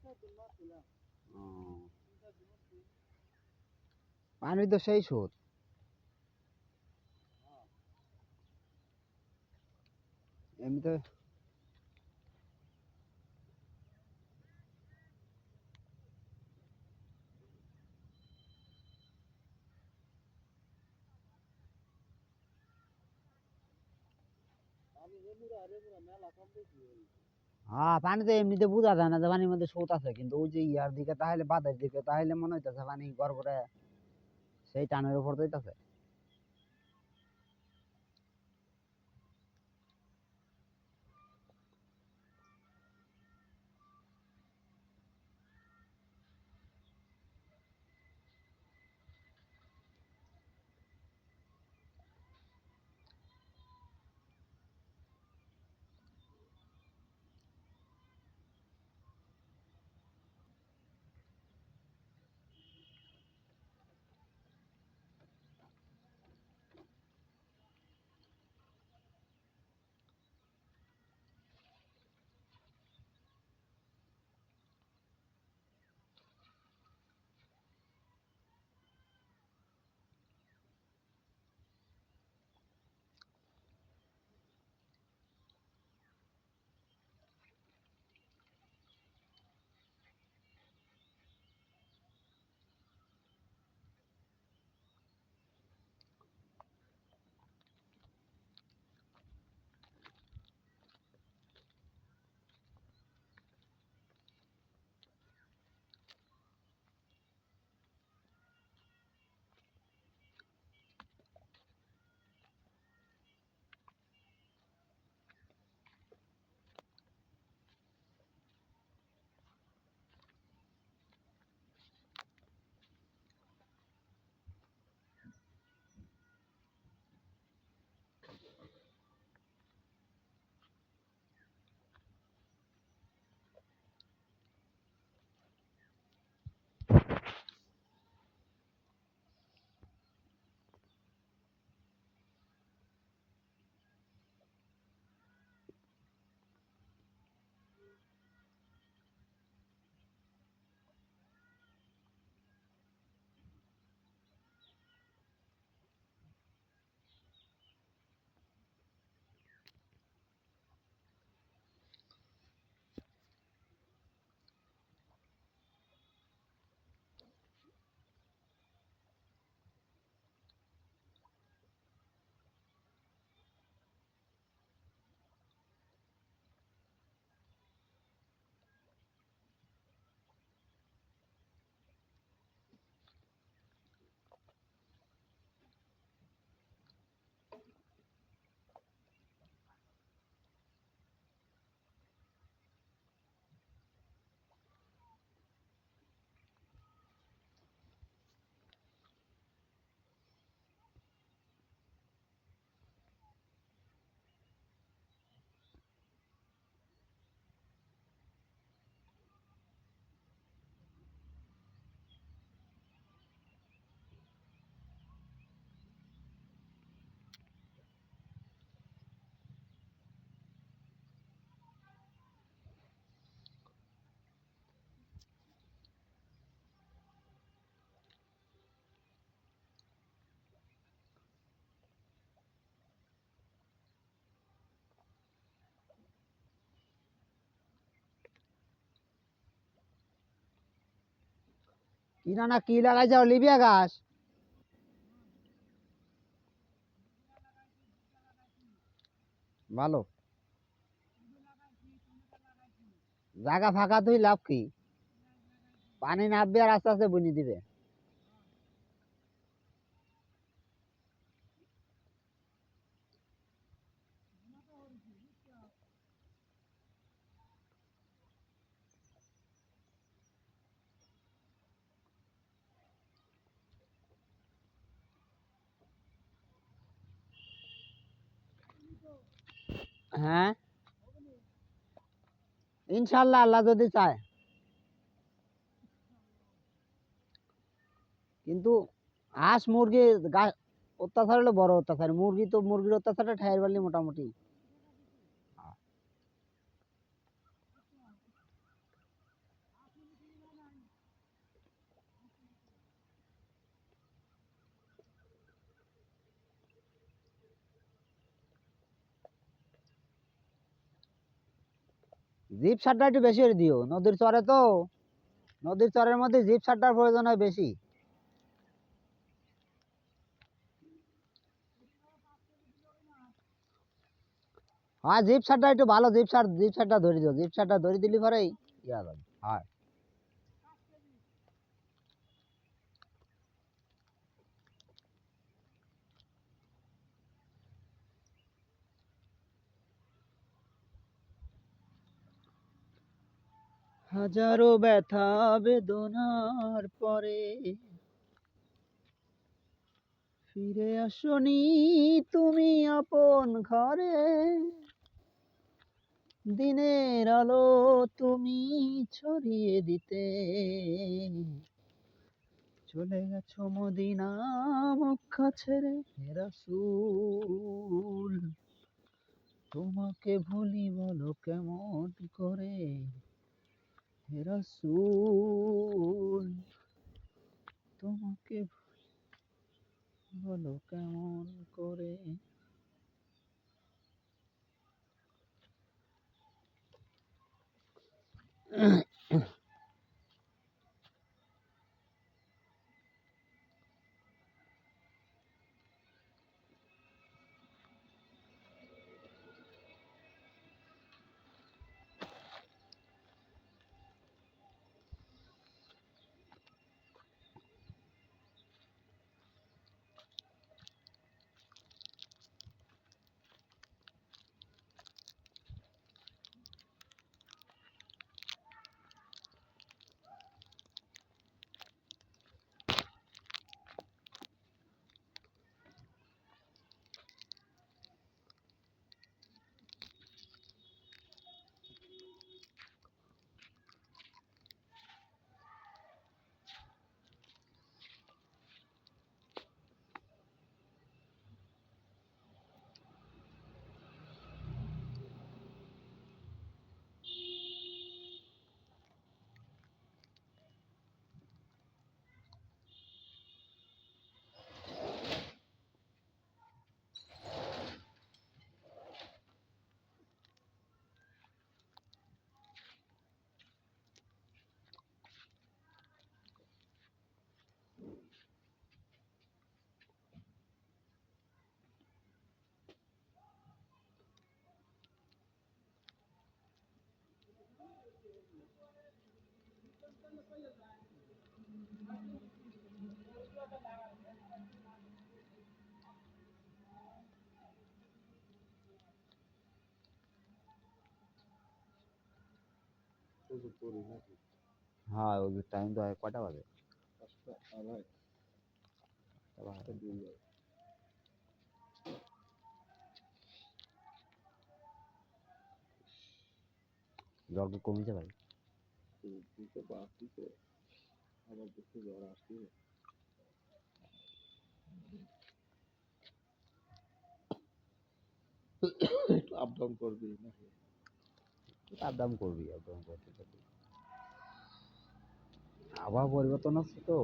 ও, পানি তো সেই সুদ। এমনিতে হ্যাঁ, পানি তো এমনিতে বোঝা যায় না যে পানির মধ্যে স্রোত আছে, কিন্তু ওই যে ইয়ার দিকে তাহলে বাঁধের দিকে তাহলে মনে হইতেছে পানি গড়গড়ে সেই টানের উপর যাইতেছে। কিনা না কি লাগাইছে লিবিয়া গাছ? ভালো জায়গা ফাঁকা, তুই লাভ কি? পানি নামবে আর আস্তে আস্তে বুনি দিবে। হ্যাঁ, ইনশাল্লাহ আল্লাহ যদি চায়। কিন্তু হাঁস মুরগি অত্যাচার হলো বড় অত্যাচার, মুরগি তো মুরগির অত্যাচারটা ঠাইর পারলি মোটামুটি। জিপ সারটা একটু বেশি করে দিও, নদীর চরে তো, নদীর চরের মধ্যে জিপ সারটার প্রয়োজন হয় বেশি। হ্যাঁ জিপ সারটা একটু ভালো, জিপ সারটা ধরে দিও, জিপ সারটা ধরে দিলি পরেই ইয়া যাবে। হ্যাঁ হাজারো ব্যথা বেদনার পরে ফিরে আসনি তুমি আপন ঘরে, দিনের আলো তুমি ছড়িয়ে দিতে চলে গেছো মদিনা মক্কা ছেড়ে। হে রাসূল তোমাকে ভুলি বলো কেমন করে, হে রাসূল তোমাকে বলো কেমন করে। হ্যাঁ ওই টাইম তো কয়টা বাজে? জ্বর কি কমেছে ভাই? আপ ডাউন করবি, আবহাওয়া পরিবর্তন হচ্ছে তো।